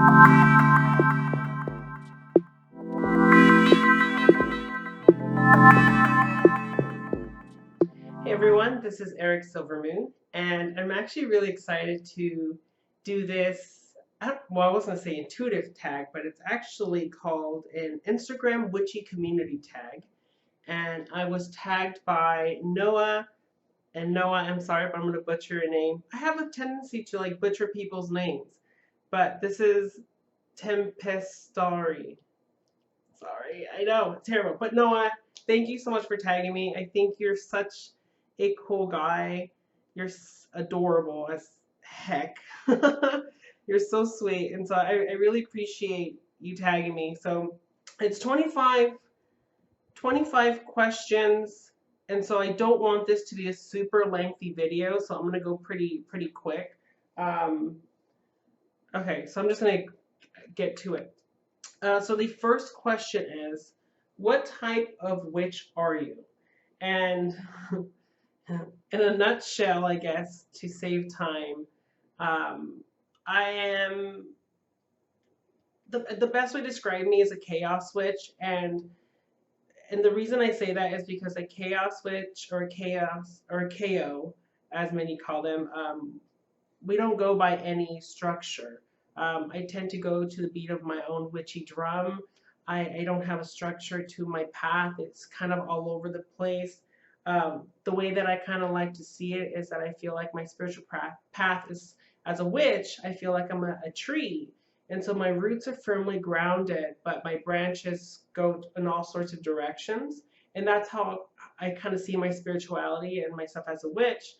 Hey everyone, this is Eric Silvermoon, and I'm actually really excited to do this. Well, I was going to say intuitive tag, but it's actually called an Instagram Witchy community tag. And I was tagged by Noah. And Noah, I'm sorry if I'm going to butcher your name. I have a tendency to like butcher people's names, but this is Tempestarii. Sorry, I know, terrible. But Noah, thank you so much for tagging me. I think you're such a cool guy. You're adorable as heck. You're so sweet. And so I really appreciate you tagging me. So it's 25 questions. And so I don't want this to be a super lengthy video. So I'm going to go pretty quick. Okay, so I'm just going to get to it. So the first question is, what type of witch are you? And in a nutshell, I guess, to save time, I am the best way to describe me is a chaos witch, and the reason I say that is because a chaos witch or a KO, as many call them, we don't go by any structure. I tend to go to the beat of my own witchy drum. I don't have a structure to my path. It's kind of all over the place. The way that I kind of like to see it is that I feel like my spiritual path is, as a witch, I feel like I'm a tree. And so my roots are firmly grounded, but my branches go in all sorts of directions. And that's how I kind of see my spirituality and myself as a witch,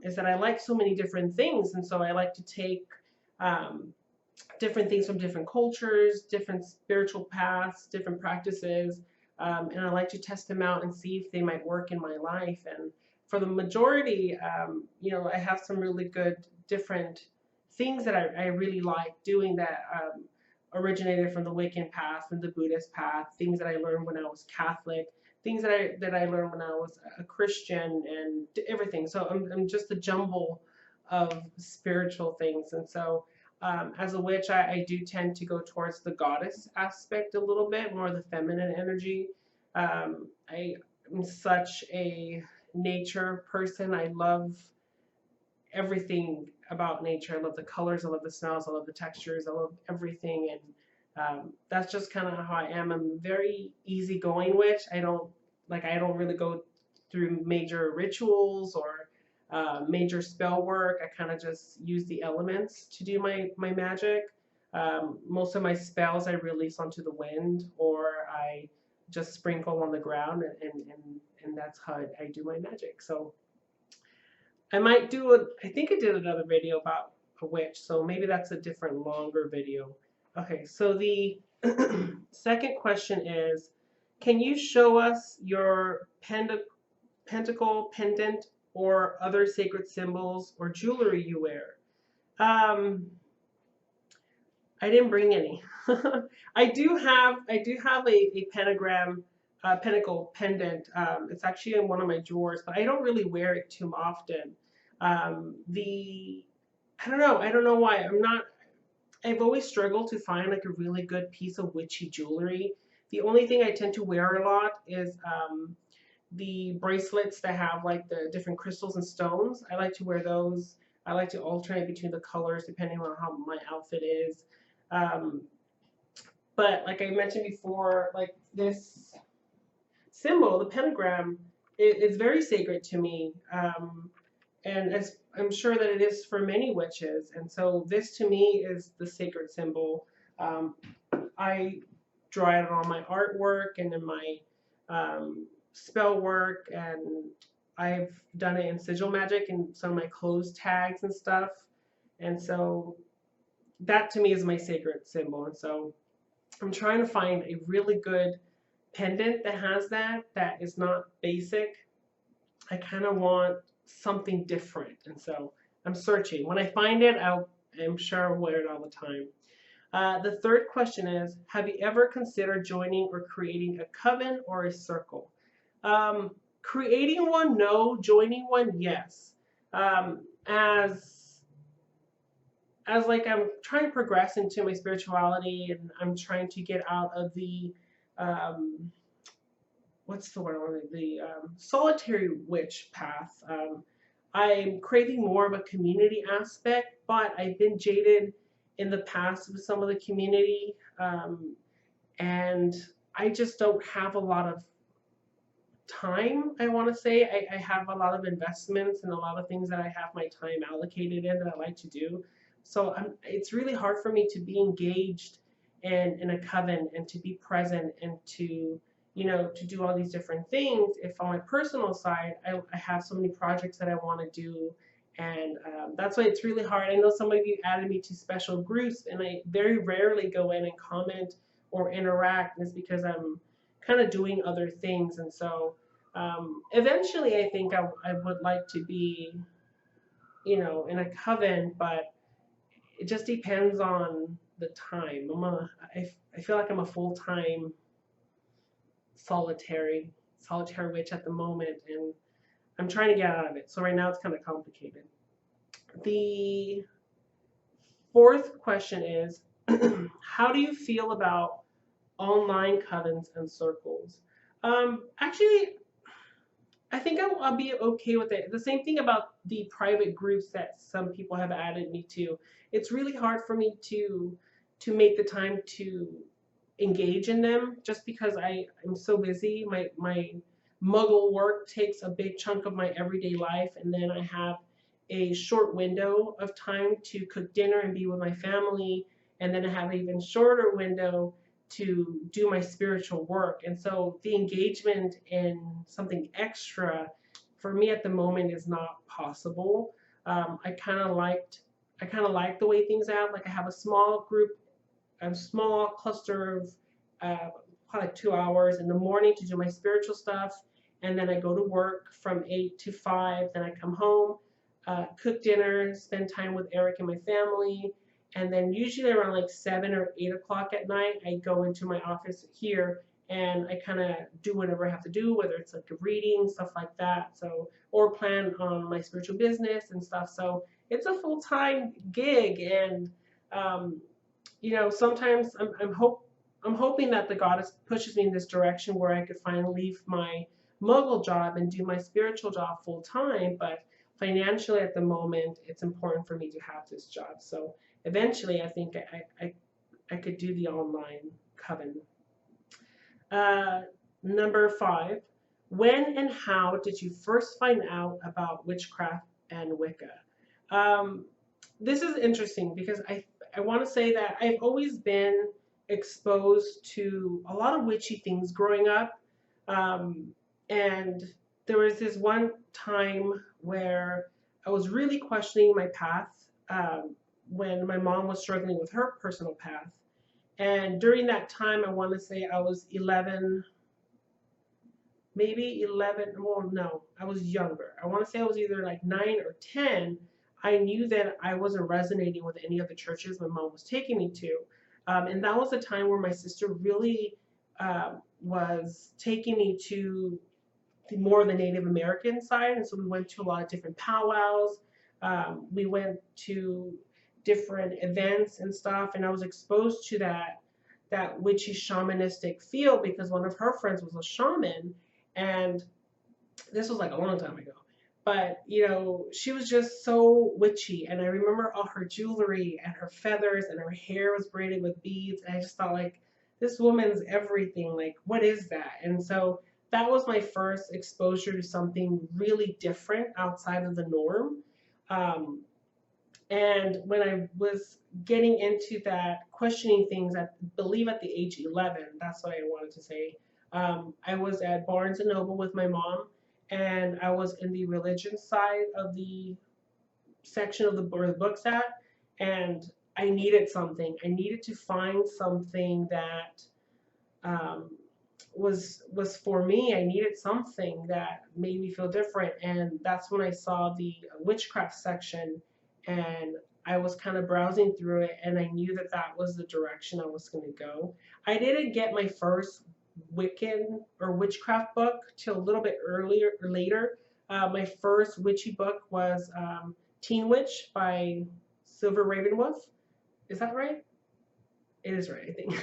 is that I like so many different things. And so I like to take um, different things from different cultures, different spiritual paths, different practices, and I like to test them out and see if they might work in my life. And for the majority, I have some really good different things that I really like doing that originated from the Wiccan path, from the Buddhist path, things that I learned when I was Catholic, things that I learned when I was a Christian, and everything. So I'm just a jumble of spiritual things, and so as a witch, I do tend to go towards the goddess aspect a little bit, more the feminine energy. I am such a nature person. I love everything about nature. I love the colors, I love the smells, I love the textures, I love everything. And that's just kind of how I am. I'm a very easygoing witch. I don't really go through major rituals or major spell work. I kind of just use the elements to do my magic. Most of my spells I release onto the wind, or I just sprinkle on the ground, and that's how I do my magic. So I might do I think I did another video about a witch, so maybe that's a different longer video. Okay, so the second question is, can you show us your pentacle, pendant, or other sacred symbols or jewelry you wear? I didn't bring any. I do have a pentagram, pentacle pendant. It's actually in one of my drawers, but I don't really wear it too often. The I don't know why. I've always struggled to find like a really good piece of witchy jewelry. The only thing I tend to wear a lot is the bracelets that have like the different crystals and stones. I like to wear those. I like to alternate between the colors depending on how my outfit is. Um, but like I mentioned before, like this symbol, the pentagram, is very sacred to me. And as I'm sure that it is for many witches. And so this to me is the sacred symbol. I draw it on my artwork and in my spell work, and I've done it in sigil magic and some of my clothes tags and stuff. And so that to me is my sacred symbol. And so I'm trying to find a really good pendant that has that is not basic. I kind of want something different. And so I'm searching. When I find it, I'm sure I'll wear it all the time. The third question is, have you ever considered joining or creating a coven or a circle? Creating one, no. Joining one, yes. As as like I'm trying to progress into my spirituality and I'm trying to get out of the um, what's the word? The solitary witch path. I'm craving more of a community aspect, but I've been jaded in the past with some of the community, and I just don't have a lot of time. I want to say I have a lot of investments and a lot of things that I have my time allocated in that I like to do. So it's really hard for me to be engaged in a coven and to be present and to, to do all these different things. If on my personal side, I have so many projects that I want to do. And that's why it's really hard. I know some of you added me to special groups, and I very rarely go in and comment or interact. It's because I'm kind of doing other things. And so eventually I think I would like to be, in a coven, but it just depends on the time. I feel like I'm a full-time solitary witch at the moment, and I'm trying to get out of it. So right now it's kind of complicated. The fourth question is, how do you feel about online covens and circles? Actually, I think I'll be okay with it. The same thing about the private groups that some people have added me to. It's really hard for me to make the time to engage in them just because I'm so busy. My muggle work takes a big chunk of my everyday life, and then I have a short window of time to cook dinner and be with my family, and then I have an even shorter window to do my spiritual work. And so the engagement in something extra for me at the moment is not possible. I kind of like the way things are. Like I have a small group, a small cluster of probably 2 hours in the morning to do my spiritual stuff, and then I go to work from 8 to 5. Then I come home, cook dinner, spend time with Eric and my family, and then usually around like 7 or 8 o'clock at night, I go into my office here and I kind of do whatever I have to do, whether it's like a reading, stuff like that. So, or plan on my spiritual business and stuff. So it's a full-time gig, and sometimes I'm hoping that the goddess pushes me in this direction where I could finally leave my muggle job and do my spiritual job full time. But financially, at the moment, it's important for me to have this job. So eventually, I think I could do the online coven. Number 5, when and how did you first find out about witchcraft and Wicca? This is interesting because I want to say that I've always been exposed to a lot of witchy things growing up. And there was this one time where I was really questioning my path when my mom was struggling with her personal path. And during that time, I want to say I was 11, maybe 11. Well, no, I was younger. I want to say I was either like 9 or 10. I knew that I wasn't resonating with any of the churches my mom was taking me to. And that was the time where my sister really was taking me to more of the Native American side. And so we went to a lot of different powwows. We went to different events and stuff. And I was exposed to that witchy shamanistic feel because one of her friends was a shaman. And this was like a long time ago. But, she was just so witchy. And I remember all her jewelry and her feathers, and her hair was braided with beads. And I just thought, like, this woman's everything. Like, what is that? And so that was my first exposure to something really different outside of the norm. And when I was getting into that, questioning things, I believe at the age 11, that's what I wanted to say. I was at Barnes & Noble with my mom, and I was in the religion side of the section of where the book's at, and I needed something. I needed to find something that was for me. I needed something that made me feel different, and that's when I saw the witchcraft section, and I was kind of browsing through it, and I knew that was the direction I was going to go. I didn't get my first Wiccan or witchcraft book till a little bit later. My first witchy book was Teen Witch by Silver Raven Wolf. Is that right? It is right, I think.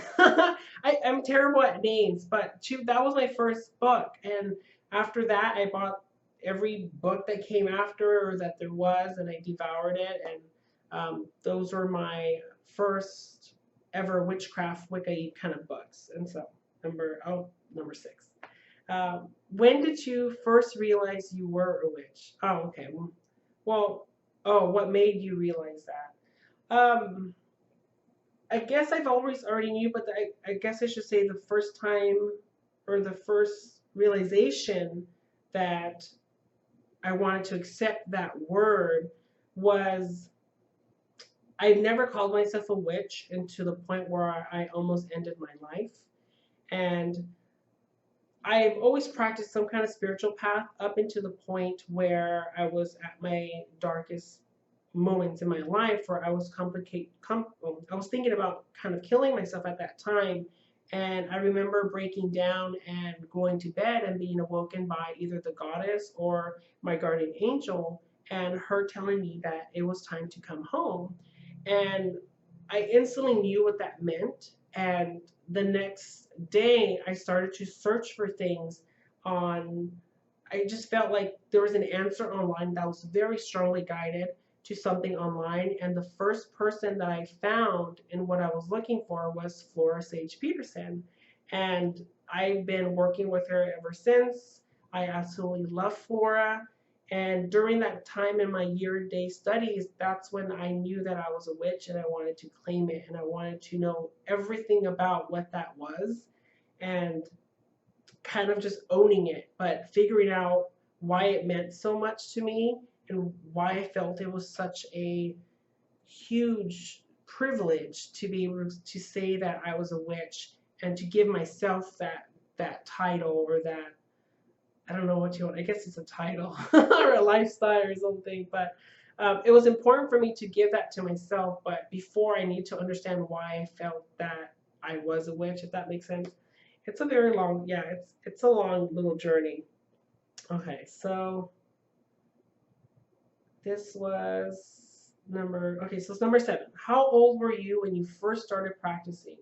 I'm terrible at names, but that was my first book. And after that, I bought every book that came after or that there was, and I devoured it. And those were my first ever witchcraft, wicca kind of books. And so, number 6. When did you first realize you were a witch? Oh, okay. Well, what made you realize that? I guess I've always already knew, but I guess I should say the first time or the first realization that I wanted to accept that word was I've never called myself a witch, and to the point where I almost ended my life. And I've always practiced some kind of spiritual path up into the point where I was at my darkest moments in my life, where I was I was thinking about kind of killing myself at that time. And I remember breaking down and going to bed and being awoken by either the goddess or my guardian angel, and her telling me that it was time to come home. And I instantly knew what that meant. And the next day, I started to search for things on. I just felt like there was an answer online that was very strongly guided to something online. And the first person that I found in what I was looking for was Flora Sage Peterson. And I've been working with her ever since. I absolutely love Flora. And during that time in my year-to-day studies, that's when I knew that I was a witch, and I wanted to claim it, and I wanted to know everything about what that was and kind of just owning it, but figuring out why it meant so much to me and why I felt it was such a huge privilege to be able to say that I was a witch and to give myself that title, or that, I don't know what you want. I guess it's a title or a lifestyle or something. But it was important for me to give that to myself. But before, I need to understand why I felt that I was a witch, if that makes sense. It's a very long, yeah, it's a long little journey. Okay, so this was okay, so it's number 7. How old were you when you first started practicing?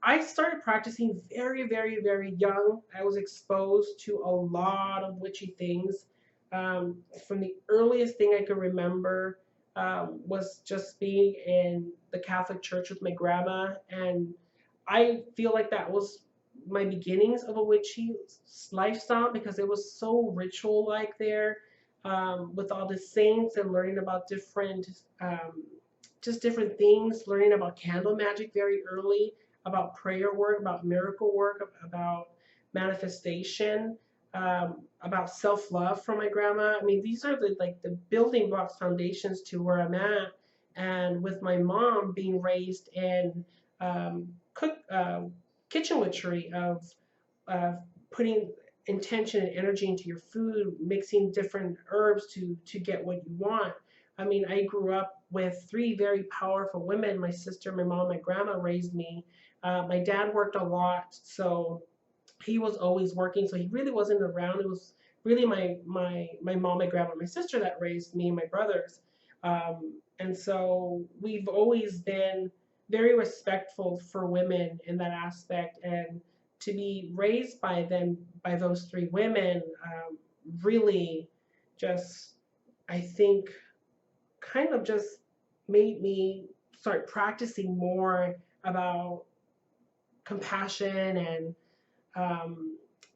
I started practicing very, very, very young. I was exposed to a lot of witchy things. From the earliest thing I can remember was just being in the Catholic Church with my grandma, and I feel like that was my beginnings of a witchy lifestyle, because it was so ritual-like there, with all the saints and learning about just different things, learning about candle magic very early, about prayer work, about miracle work, about manifestation, about self-love from my grandma. I mean, these are the building blocks, foundations to where I'm at. And with my mom being raised in um, kitchen witchery of putting intention and energy into your food, mixing different herbs to get what you want. I mean, I grew up with 3 very powerful women. My sister, my mom, my grandma raised me. My dad worked a lot, so he was always working, so he really wasn't around. It was really my mom, my grandma, my sister that raised me and my brothers. And so we've always been very respectful for women in that aspect, and to be raised by them, by those 3 women, really just, I think, kind of just made me start practicing more about compassion and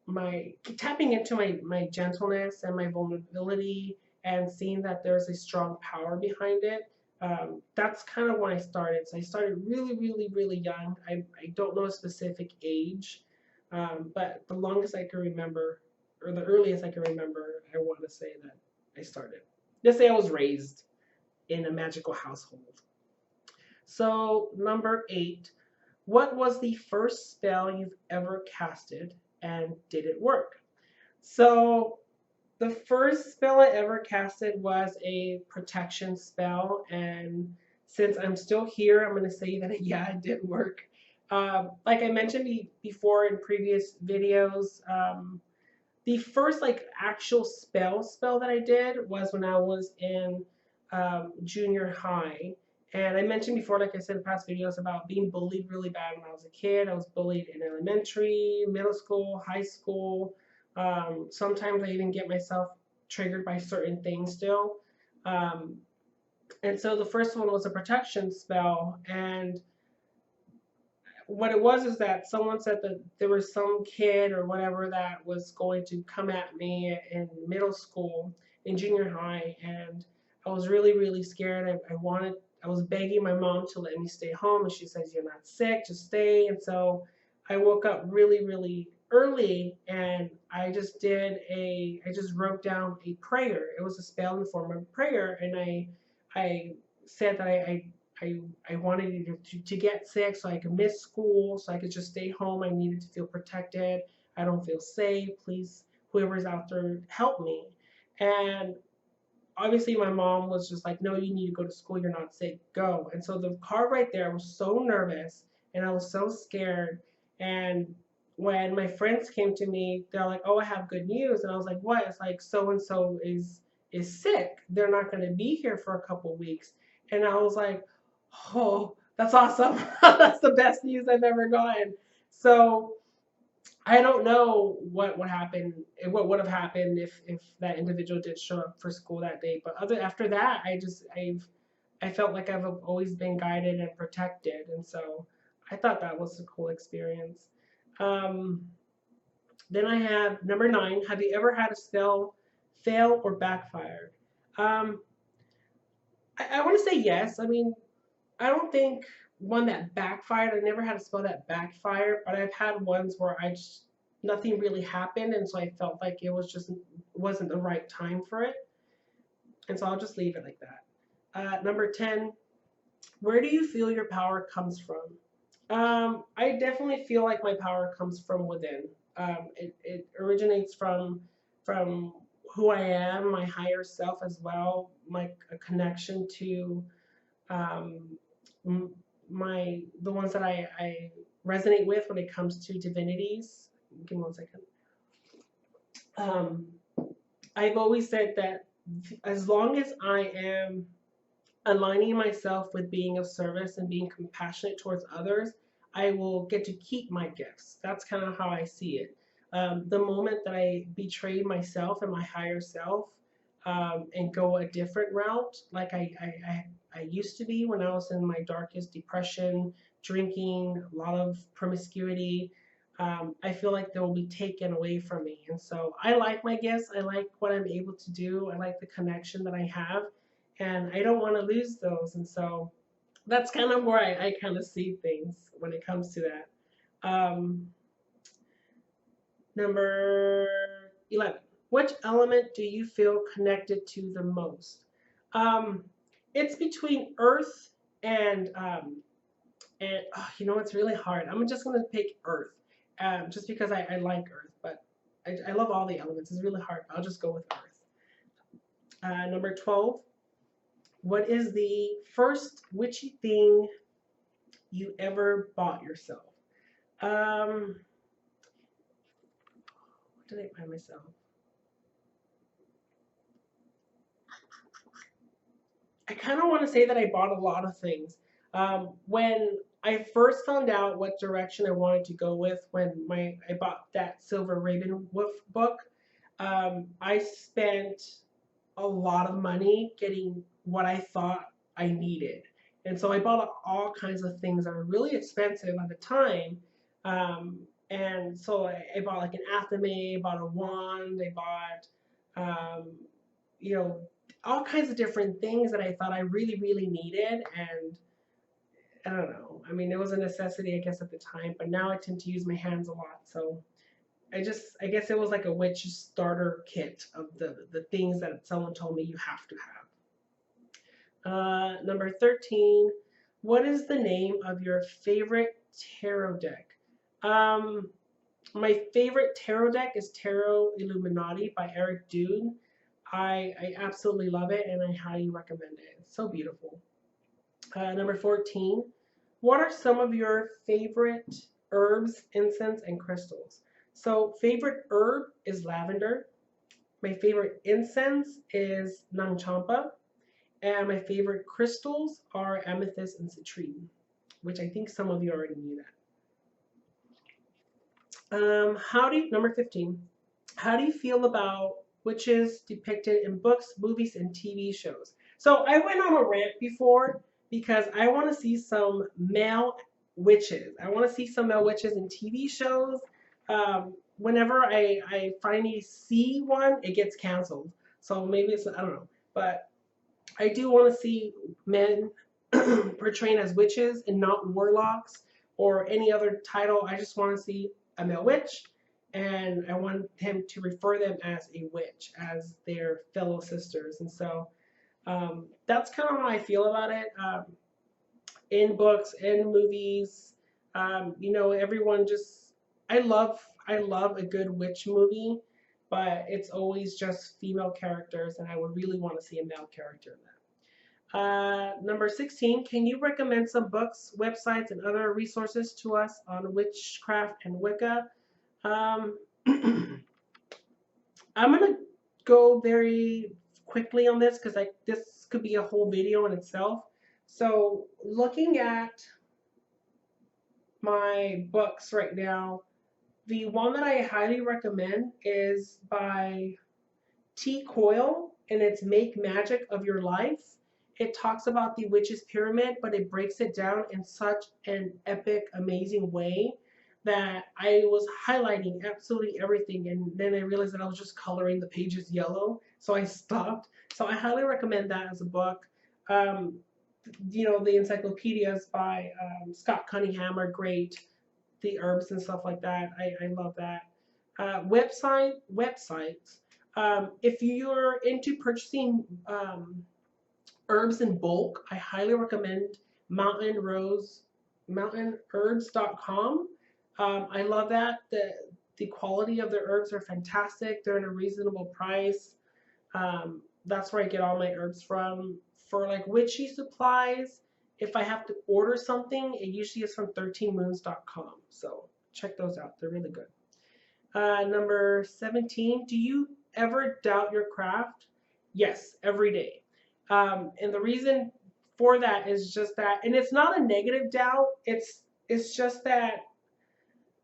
my tapping into my gentleness and my vulnerability, and seeing that there's a strong power behind it. That's kind of when I started. So I started really, really, really young. I don't know a specific age, but the longest I can remember, or the earliest I can remember, I want to say that I started. Just say I was raised in a magical household. So number 8, what was the first spell you've ever casted, and did it work? So the first spell I ever casted was a protection spell, and since I'm still here, I'm going to say that yeah, it did work. Like I mentioned before in previous videos, the first actual spell that I did was when I was in junior high. And I mentioned before, like I said in past videos, about being bullied really bad when I was a kid. I was bullied in elementary, middle school, high school. Sometimes I even get myself triggered by certain things still. Um, and so the first one was a protection spell. And what it was is that someone said that there was some kid or whatever that was going to come at me in middle school, in junior high, and I was really, really scared. I was begging my mom to let me stay home, and she says, "You're not sick, just stay." And so I woke up really, really early, and I just wrote down a prayer. It was a spell in the form of a prayer, and I said that I wanted to get sick so I could miss school, so I could just stay home. I needed to feel protected. I don't feel safe. Please, whoever's out there, help me. And obviously, my mom was just like, no, you need to go to school. You're not sick. Go. And so the car right there, I was so nervous and I was so scared. And when my friends came to me, they're like, oh, I have good news. And I was like, what? It's like so and so is sick. They're not going to be here for a couple weeks. And I was like, oh, that's awesome. That's the best news I've ever gotten. So I don't know what would happen, what would have happened if that individual did show up for school that day. But after that, I felt like I've always been guided and protected, and so I thought that was a cool experience. Um, then I have number 9. Have you ever had a spell fail or backfire? Um, I want to say yes. I mean, I don't think one that backfired. I never had a spell that backfired, but I've had ones where nothing really happened, and so I felt like it wasn't the right time for it, and so I'll just leave it like that. Number 10, where do you feel your power comes from? I definitely feel like my power comes from within. It originates from who I am, my higher self as well, my a connection to um, the ones that I resonate with when it comes to divinities. Give me one second. Um, I've always said that as long as I am aligning myself with being of service and being compassionate towards others, I will get to keep my gifts. That's kind of how I see it. The moment that I betray myself and my higher self and go a different route, like I used to be when I was in my darkest depression, drinking, a lot of promiscuity, I feel like they will be taken away from me. And so I like my gifts. I like what I'm able to do. I like the connection that I have. And I don't want to lose those. And so that's kind of where I kind of see things when it comes to that. Number 11. Which element do you feel connected to the most? Um, it's between earth and you know, it's really hard. I'm just going to pick earth just because I like earth, but I love all the elements. It's really hard. I'll just go with earth. Number 12. What is the first witchy thing you ever bought yourself? What did I buy myself? I kind of want to say that I bought a lot of things. When I first found out what direction I wanted to go with, when I bought that Silver Raven Wolf book, I spent a lot of money getting what I thought I needed. And so I bought all kinds of things that were really expensive at the time. Um, and so I bought like an athame, I bought a wand, I bought, um, you know, all kinds of different things that I thought I really, really needed. And I don't know. I mean, it was a necessity, I guess, at the time, but now I tend to use my hands a lot. So I guess it was like a witch starter kit of the things that someone told me you have to have. Number 13, what is the name of your favorite tarot deck? My favorite tarot deck is Tarot Illuminati by Eric Dune. I absolutely love it and I highly recommend it. It's so beautiful. Number 14, what are some of your favorite herbs, incense, and crystals? So favorite herb is lavender. My favorite incense is Nang Champa. And my favorite crystals are amethyst and citrine, which I think some of you already knew that. Number 15, how do you feel about witches depicted in books, movies, and TV shows? So I went on a rant before because I want to see some male witches. I want to see some male witches in TV shows. Whenever I finally see one, it gets canceled. So maybe it's, I don't know. But I do want to see men portraying as witches and not warlocks or any other title. I just want to see a male witch, and I want him to refer them as a witch, as their fellow sisters. And so that's kind of how I feel about it. In books, in movies, everyone just I love a good witch movie, but it's always just female characters, and I would really want to see a male character in that. Number 16, can you recommend some books, websites, and other resources to us on witchcraft and Wicca? Um, I'm going to go very quickly on this because this could be a whole video in itself. So looking at my books right now, the one that I highly recommend is by T. Coyle, and it's Make Magic of Your Life. It talks about the witch's pyramid, but it breaks it down in such an epic, amazing way that I was highlighting absolutely everything, and then I realized that I was just coloring the pages yellow, so I stopped. So I highly recommend that as a book. The encyclopedias by Scott Cunningham are great. The herbs and stuff like that, I love that. Websites. If you're into purchasing herbs in bulk, I highly recommend mountainherbs.com. I love that. The quality of their herbs are fantastic. They're at a reasonable price. That's where I get all my herbs from. For like witchy supplies, if I have to order something, it usually is from 13moons.com. So check those out. They're really good. Number 17, do you ever doubt your craft? Yes, every day. And the reason for that is just that, and it's not a negative doubt. It's just that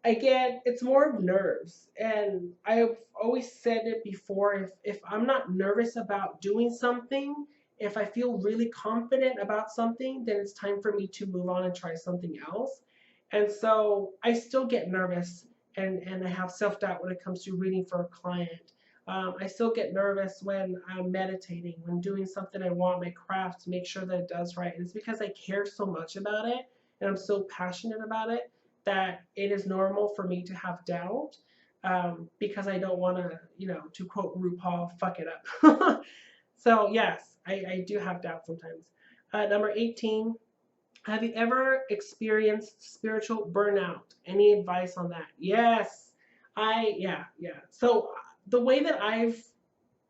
it's more of nerves. And I've always said it before, if I'm not nervous about doing something, if I feel really confident about something, then it's time for me to move on and try something else. And so I still get nervous, and I have self-doubt when it comes to reading for a client. I still get nervous when I'm meditating, when doing something I want my craft to make sure that it does right. And it's because I care so much about it and I'm so passionate about it that it is normal for me to have doubt, because I don't want to, to quote RuPaul, fuck it up. So yes, I do have doubt sometimes. Number 18, have you ever experienced spiritual burnout? Any advice on that? Yes, yeah. So the way that I've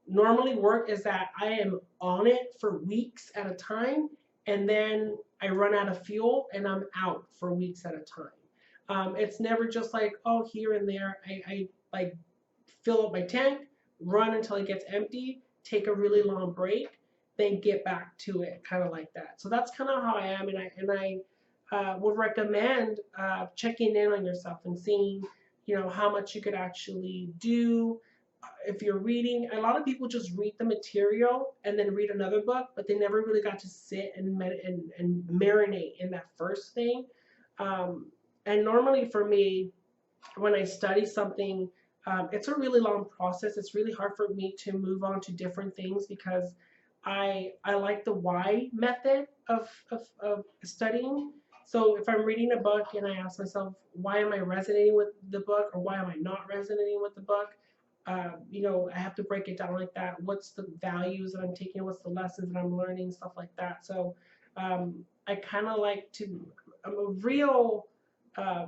normally work is that I am on it for weeks at a time, and then I run out of fuel and I'm out for weeks at a time. It's never just like, oh, here and there. I like fill up my tank, run until it gets empty, take a really long break, then get back to it, kind of like that. So that's kind of how I am, and I would recommend checking in on yourself and seeing, how much you could actually do. If you're reading, a lot of people just read the material and then read another book, but they never really got to sit and marinate in that first thing. And normally for me, when I study something, it's a really long process. It's really hard for me to move on to different things because I like the why method of studying. So if I'm reading a book and I ask myself, why am I resonating with the book, or why am I not resonating with the book? I have to break it down like that. What's the values that I'm taking? What's the lessons that I'm learning? Stuff like that. So I kind of like to, I'm a real, I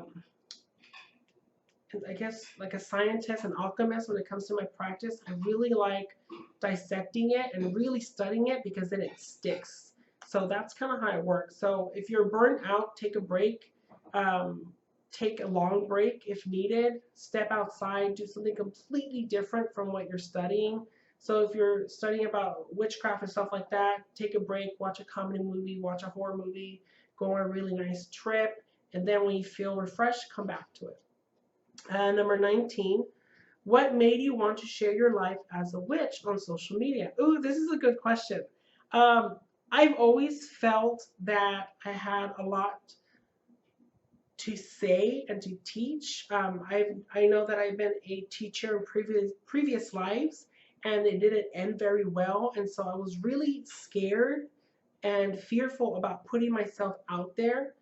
guess, like a scientist, an alchemist when it comes to my practice. I really like dissecting it and really studying it because then it sticks. So that's kind of how it works. So if you're burnt out, take a break. Take a long break if needed. Step outside, do something completely different from what you're studying So if you're studying about witchcraft and stuff like that, take a break, watch a comedy movie, watch a horror movie, go on a really nice trip, and then when you feel refreshed, come back to it. Number 19, what made you want to share your life as a witch on social media? Ooh, this is a good question. Um, I've always felt that I had a lot to say and to teach. I know that I've been a teacher in previous lives, and it didn't end very well, and so I was really scared and fearful about putting myself out there,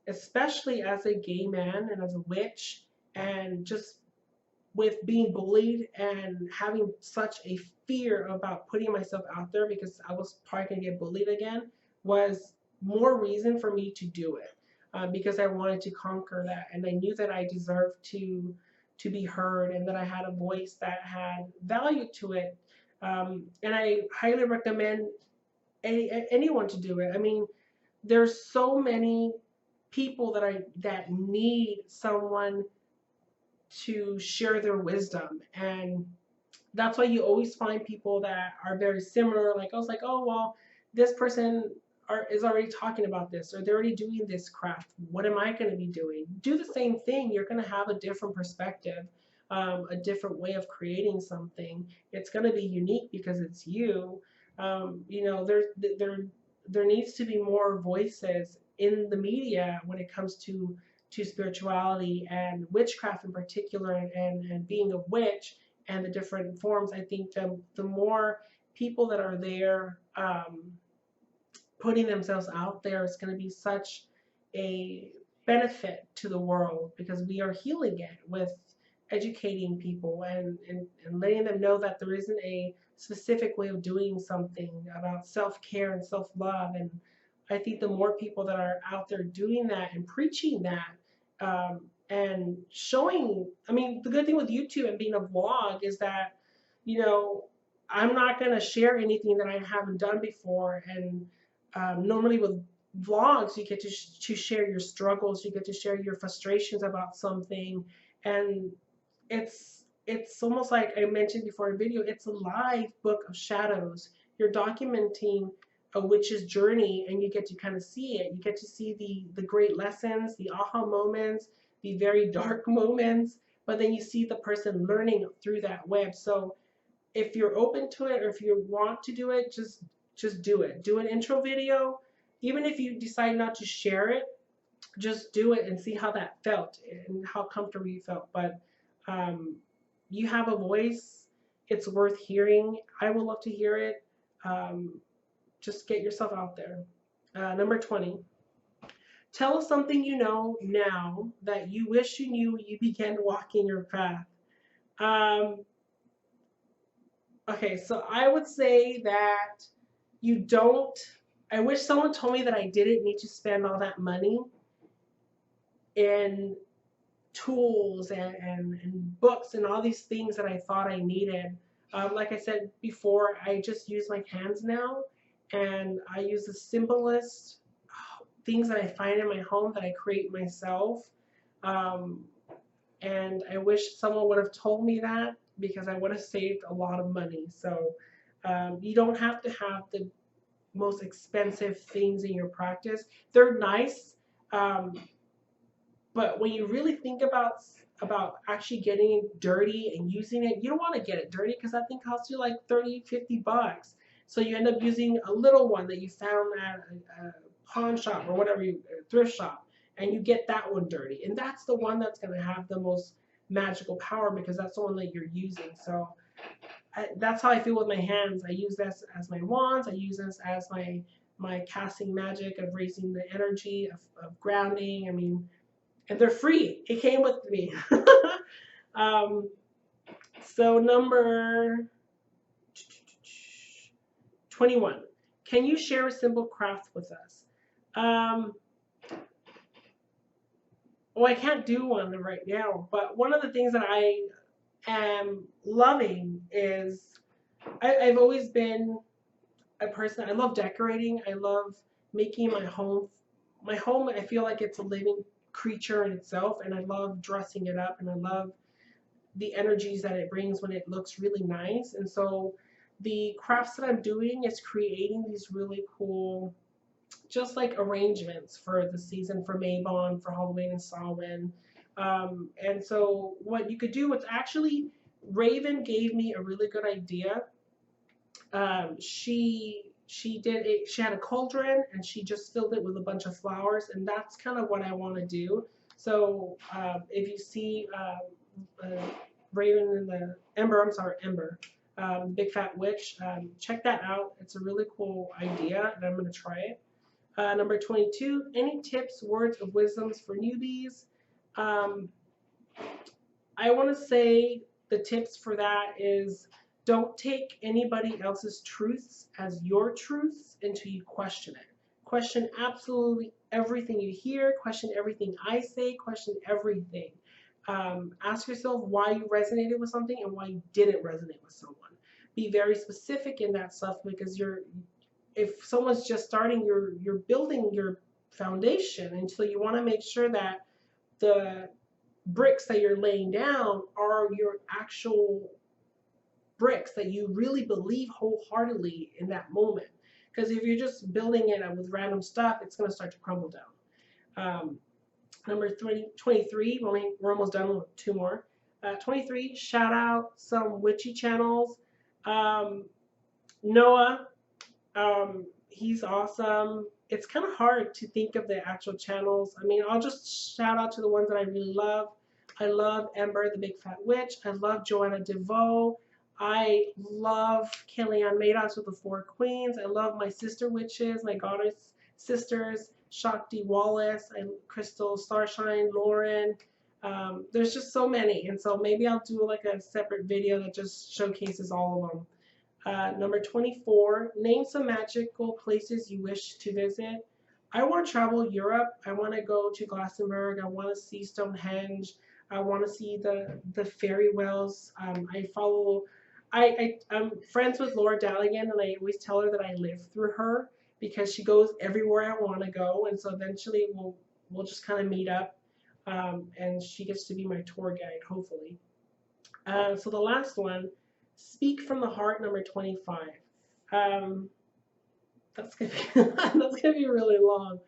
especially as a gay man and as a witch, and just with being bullied and having such a fear about putting myself out there because I was probably going to get bullied again was more reason for me to do it, because I wanted to conquer that, and I knew that I deserved to be heard and that I had a voice that had value to it. And I highly recommend anyone to do it. I mean, there's so many people that need someone to share their wisdom, and that's why you always find people that are very similar. Like I was like, oh well, this person is already talking about this, or they're already doing this craft. What am I going to be doing? Do the same thing. You're going to have a different perspective, a different way of creating something. It's going to be unique because it's you. You know, there needs to be more voices in the media when it comes to spirituality and witchcraft in particular, and being a witch and the different forms. I think the more people that are there, putting themselves out there, is going to be such a benefit to the world, because we are healing it with educating people and letting them know that there isn't a specific way of doing something, about self-care and self-love. And I think the more people that are out there doing that and preaching that, and showing, I mean, the good thing with YouTube and being a vlog is that, you know, I'm not going to share anything that I haven't done before. And normally with vlogs, you get to share your struggles, you get to share your frustrations about something, and it's almost like I mentioned before in video, it's a live book of shadows. You're documenting a witch's journey, and you get to kind of see it. You get to see the great lessons, the aha moments, the very dark moments, but then you see the person learning through that web. So if you're open to it, or if you want to do it, just do it. Do an intro video. Even if you decide not to share it, just do it and see how that felt and how comfortable you felt. But you have a voice. It's worth hearing. I would love to hear it. Just get yourself out there. Number 20. Tell us something you know now that you wish you knew when you began walking your path. Okay, so I would say that you don't. I wish someone told me that I didn't need to spend all that money in tools and books and all these things that I thought I needed. Like I said before, I just use my hands now, and I use the simplest things that I find in my home that I create myself. And I wish someone would have told me that, because I would have saved a lot of money. So you don't have to have the most expensive things in your practice. They're nice, but when you really think about actually getting it dirty and using it, you don't want to get it dirty, because that thing costs you like 30, 50 bucks. So you end up using a little one that you found at a pawn shop or whatever, thrift shop, and you get that one dirty. And that's the one that's going to have the most magical power, because that's the one that you're using. So that's how I feel with my hands. I use this as my wands. I use this as my casting magic of raising the energy, of grounding. I mean, and they're free. It came with me. So number 21. Can you share a simple craft with us? Well, I can't do one right now, but one of the things that I am loving is I've always been a person. I love decorating. I love making my home. My home, I feel like it's a living creature in itself, and I love dressing it up, and I love the energies that it brings when it looks really nice. And so the crafts that I'm doing is creating these really cool, just like arrangements for the season, for Mabon, for Halloween and Samhain. And so what you could do, what's actually, Raven gave me a really good idea. She had a cauldron and she just filled it with a bunch of flowers, and that's kind of what I want to do. So if you see Raven in the Ember, I'm sorry, Ember, Big Fat Witch, check that out. It's a really cool idea, and I'm going to try it. Number 22, any tips, words of wisdoms for newbies? I want to say the tips for that is, don't take anybody else's truths as your truths until you question it. Question absolutely everything you hear, question everything I say, question everything. Ask yourself why you resonated with something and why you didn't resonate with someone. Be very specific in that stuff, because if someone's just starting, you're building your foundation, and so you want to make sure that the bricks that you're laying down are your actual bricks that you really believe wholeheartedly in that moment. Because if you're just building it with random stuff, it's going to start to crumble down. Number 23, we're almost done with 2 more. 23, shout out some witchy channels. Noah, he's awesome. It's kind of hard to think of the actual channels. I mean, I'll just shout out to the ones that I really love. I love Ember, the Big Fat Witch. I love Joanna DeVoe. I love Kellyanne Madoff's with the 4 Queens. I love my sister witches, my goddess sisters, Shakti Wallace, and Crystal Starshine, Lauren. There's just so many, and so maybe I'll do like a separate video that just showcases all of them. Number 24, name some magical places you wish to visit. I want to travel Europe. I want to go to Glastonbury. I want to see Stonehenge. I want to see the fairy wells. I'm friends with Laura Daligan, and I always tell her that I live through her, because she goes everywhere I want to go, and so eventually we'll just kind of meet up, and she gets to be my tour guide, hopefully. So the last one, speak from the heart, number 25. That's gonna be that's gonna be really long.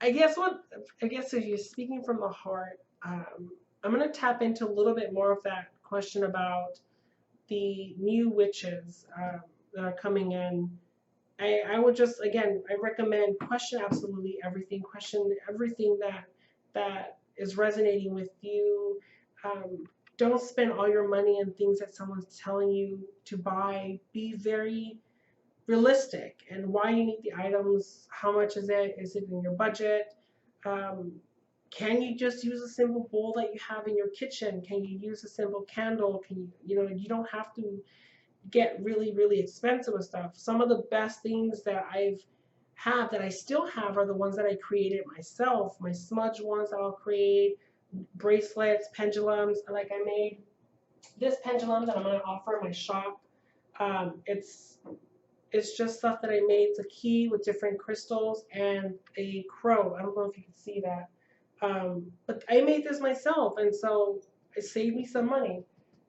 I guess if you're speaking from the heart, I'm gonna tap into a little bit more of that question about the new witches that are coming in. I would just, again, I recommend question absolutely everything. Question everything that is resonating with you. Don't spend all your money on things that someone's telling you to buy. Be very realistic and why you need the items. How much is it? Is it in your budget? Can you just use a simple bowl that you have in your kitchen? Can you use a simple candle? Can you don't have to get really, really expensive with stuff. Some of the best things that that I still have are the ones that I created myself. My smudge ones that I'll create, bracelets, pendulums. Like I made this pendulum that I'm going to offer in my shop. It's just stuff that I made. It's a key with different crystals and a crow. I don't know if you can see that. But I made this myself, and so it saved me some money.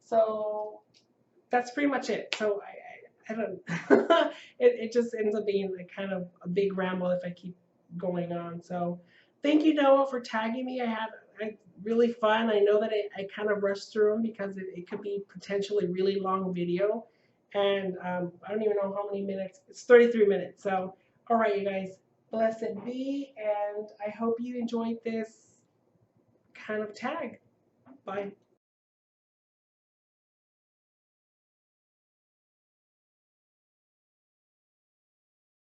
So that's pretty much it. So I don't it just ends up being like kind of a big ramble if I keep going on. So thank you, Noah, for tagging me. I had really fun. I know that I kind of rushed through them because it could be potentially really long video. And I don't even know how many minutes. It's 33 minutes. So, all right, you guys, blessed be. And I hope you enjoyed this kind of tag. Bye.